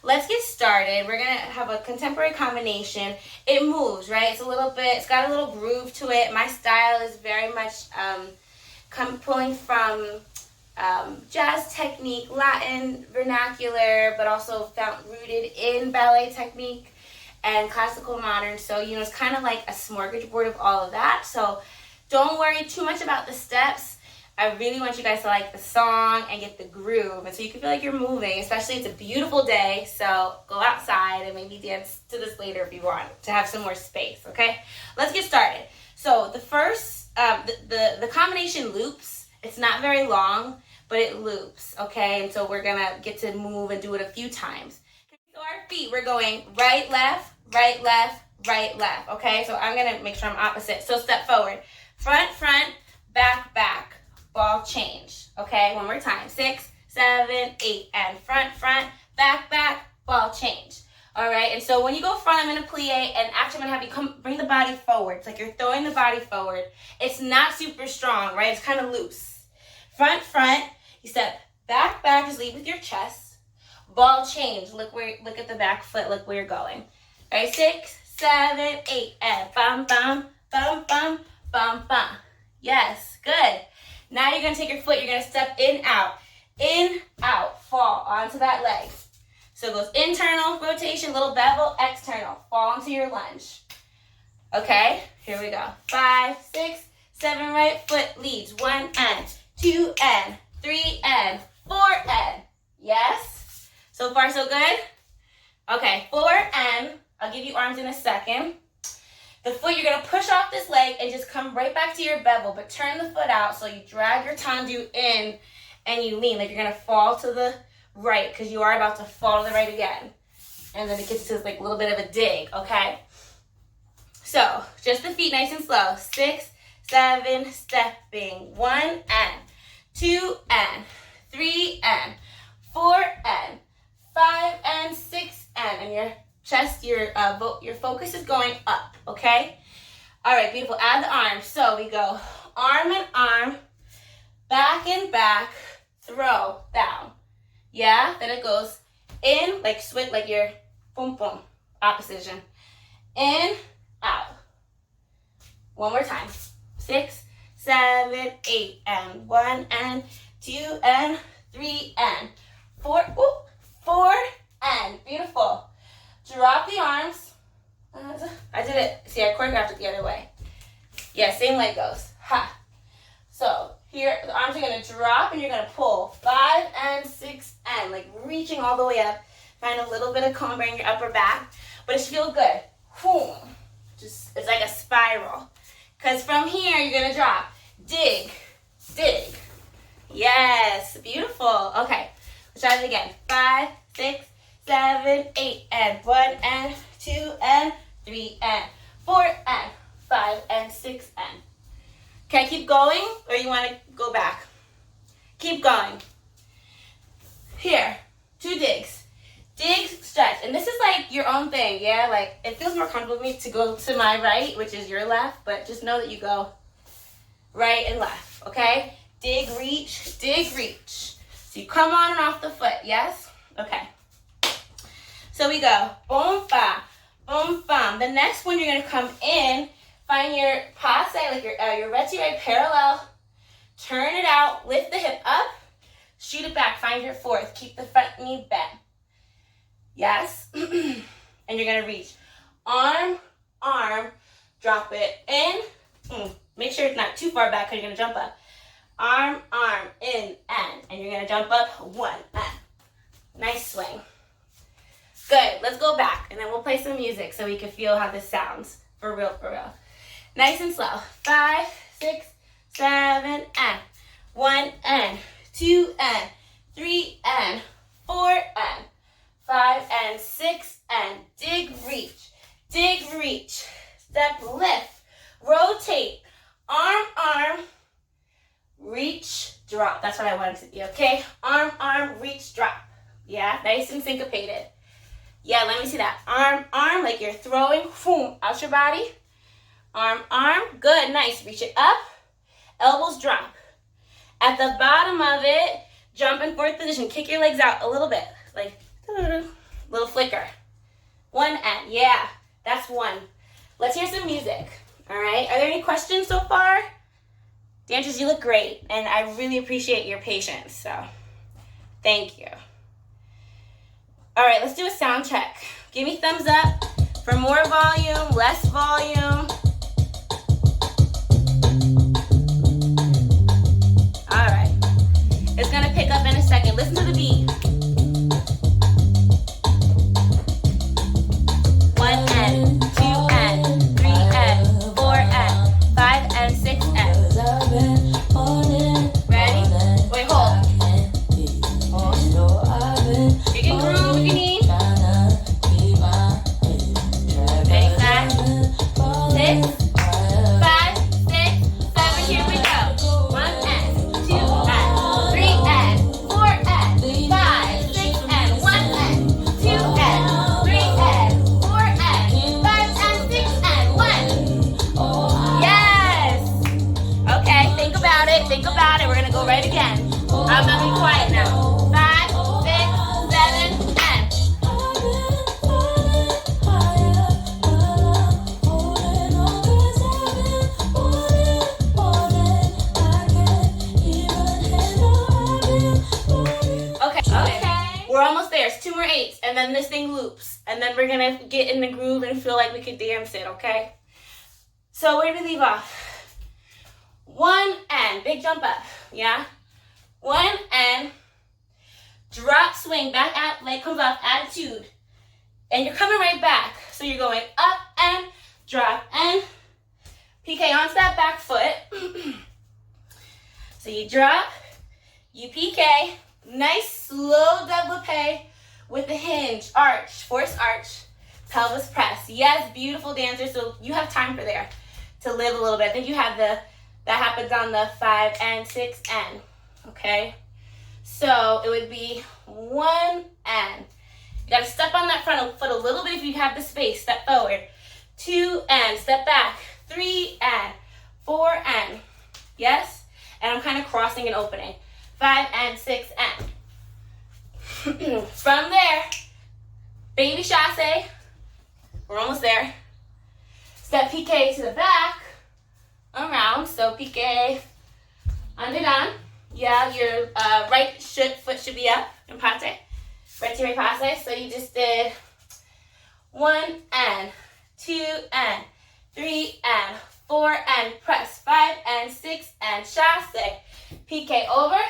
let's get started. We're gonna have a contemporary combination. It moves, right? It's got a little groove to it. My style is very much pulling from jazz technique, Latin vernacular, but also found rooted in ballet technique and classical modern. So, it's kind of like a smorgasbord of all of that. So don't worry too much about the steps. I really want you guys to like the song and get the groove, and so you can feel like you're moving, especially it's a beautiful day, so go outside and maybe dance to this later if you want to have some more space, okay? Let's get started. So the first, the combination loops. It's not very long, but it loops, okay? And so we're gonna get to move and do it a few times. So our feet, we're going right, left, right, left, right, left, okay? So I'm gonna make sure I'm opposite. So step forward, front, back, back. Ball change, okay? One more time. 6, 7, 8, and front, back, ball change. All right, and so when you go front, I'm gonna plie, and actually I'm gonna have you bring the body forward. It's like you're throwing the body forward. It's not super strong, right? It's kind of loose. Front, you step back, just lead with your chest. Ball change, look at the back foot, look where you're going. All right, 6, 7, 8, and bum, bum. Yes, good. Now you're going to take your foot, you're going to step in, out, fall onto that leg. So it goes internal rotation, little bevel, external, fall onto your lunge. Okay, here we go. 5, 6, 7, right foot leads. 1 and 2 and 3 and 4 and. Yes? So far so good? Okay, 4 and. I'll give you arms in a second. The foot, you're going to push off this leg and just come right back to your bevel, but turn the foot out so you drag your tendu in and you lean, like you're going to fall to the right because you are about to fall to the right again. And then it gets to like a little bit of a dig, okay? So, just the feet nice and slow. 6, 7, stepping. 1 and 2 and 3 and 4 and 5 and 6 and your chest, your focus is going up, okay? All right, beautiful. Add the arms. So we go arm and arm, back and back, throw, down. Yeah? Then it goes in, like switch, like your boom, opposition. In, out. One more time. 6, 7, 8, and 1 and 2 and 3 and 4. Ooh, 4 and. Beautiful. Drop the arms. I did it. See, I choreographed it the other way. Yeah, same leg goes. Ha. So here, the arms are going to drop and you're going to pull. 5 and 6 and. Like reaching all the way up. Find a little bit of camber in your upper back. But it should feel good. Boom. Just, it's like a spiral. Because from here, you're going to drop. Dig. Yes. Beautiful. Okay. Let's try it again. 5, 6, 7, 8, and 1 and 2 and 3 and 4 and 5 and 6 and. Okay, keep going, or you want to go back? Keep going. Here, 2 digs. Dig, stretch, and this is like your own thing, yeah? Like it feels more comfortable for me to go to my right, which is your left, but just know that you go right and left, okay? Dig, reach. So you come on and off the foot, yes? Okay. So we go, boom, bam. The next one, you're going to come in, find your passe, like your reti right parallel, turn it out, lift the hip up, shoot it back, find your fourth, keep the front knee bent. Yes? And you're going to reach. Arm, drop it in. Make sure it's not too far back because you're going to jump up. Arm, in, and you're going to jump up, 1, and. Nice swing. Good, let's go back, and then we'll play some music so we can feel how this sounds. For real. Nice and slow. 5, 6, 7, and 1, and 2, and 3, and 4, and 5, and 6, and dig, reach. Step, lift, rotate, arm, reach, drop. That's what I wanted to be, okay? Arm, reach, drop. Yeah, nice and syncopated. Yeah, let me see that. Arm, like you're throwing, boom, out your body. Arm, good, nice. Reach it up, elbows drop. At the bottom of it, jump in fourth position. Kick your legs out a little bit, like a little flicker. One and, yeah, that's one. Let's hear some music, all right? Are there any questions so far? Dancers, you look great, and I really appreciate your patience, so thank you. All right, let's do a sound check. Give me thumbs up for more volume, less volume. All right, it's gonna pick up in a second. Listen to the beat. 1 and, 2 and, 3 and, 4 and, 5 and 6 and. Ready? Wait, hold. You can groove if you need. Take that. 6, 5, 6, 7. Here we go. 1 and, 2 and, 3 and, 4 and, 5, 6 and, 1 and, 2 and, 3 and, 4 and, 5 and 6 and 1. Yes. Okay, think about it. Think about it. We're gonna go right again. I'm gonna be quiet now. 5, 6, 7, and. Okay. We're almost there. It's 2 more 8s, and then this thing loops, and then we're gonna get in the groove and feel like we could dance it. Okay. So where did we leave off? 1 and big jump up. Yeah. 1 and drop, swing, back out, leg comes off, attitude. And you're coming right back. So you're going up and drop and PK onto that back foot. So you drop, you PK, nice slow développé with the hinge, arch, force arch, pelvis press. Yes, beautiful dancer. So you have time for there to live a little bit. I think you have that happens on the 5 and 6 and. Okay, so it would be 1 and. You gotta step on that front foot a little bit if you have the space. Step forward. 2 and, step back. 3 and, 4 and. Yes? And I'm kind of crossing and opening. 5 and 6 and. From there, baby chasse. We're almost there. Step PK to the back. Around, so PK under down. Yeah, your right foot should be up in passe. Right to right passe. So you just did 1 and, 2 and, 3 and, 4 and, press, 5 and 6 and, chasse. PK over.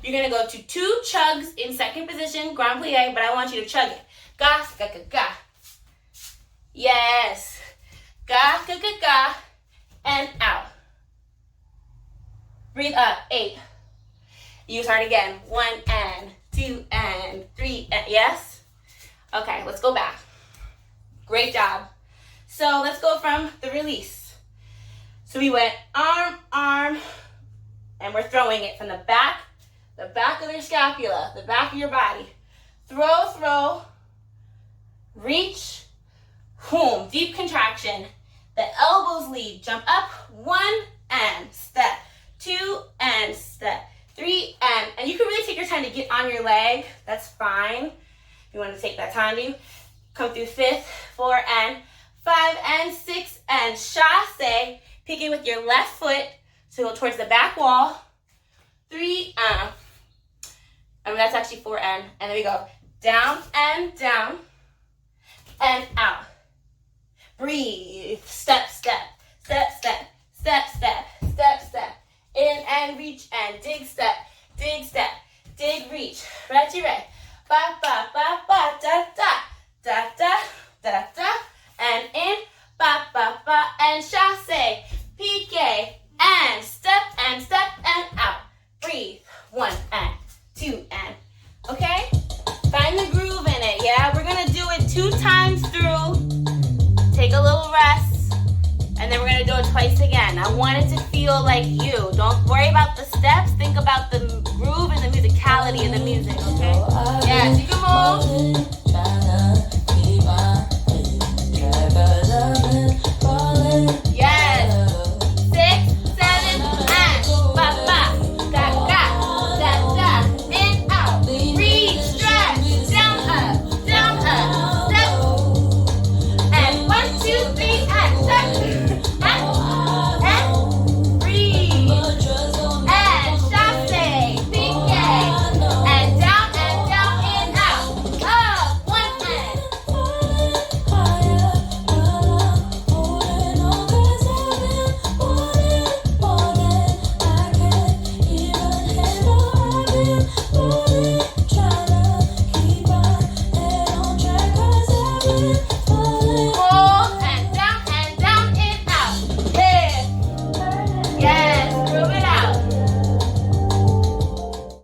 You're going to go to 2 chugs in second position, grand plie, but I want you to chug it. Ga, ga, ga, ga. Yes. Ga, ga, ga, ga. And out. Breathe up. 8. Use hard again. 1 and, 2 and, 3 and. Yes? Okay, let's go back. Great job. So let's go from the release. So we went arm, arm, and we're throwing it from the back of your scapula, the back of your body. Throw, throw, reach, boom, deep contraction. The elbows lead, jump up, 1 and step, 2 and step, 3 and you can really take your time to get on your leg. That's fine. If you want to take that time to come through 5th, 4 and 5 and 6 and chasse. Picking with your left foot, so go towards the back wall. 3 and that's actually 4 and then we go down and out. Breathe. Step, step, step, step, step, step, step, step. In and reach and dig, step, dig, reach. Right to right. Ba, ba, ba, ba, da, da, da, da, da, and in. Ba, ba, ba, and chasse. PK, and step, and out. Breathe. 1 and 2 and. Okay? Find the groove in it, yeah? We're going to do it 2 times through. Take a little rest, and then we're gonna do it twice again. I want it to feel like you. Don't worry about the steps. Think about the groove and the musicality of the music, okay? Yes, you can move. Yes. 6, 7, and ba ba, ga ga, da da, in out, reach, stretch, down up, you.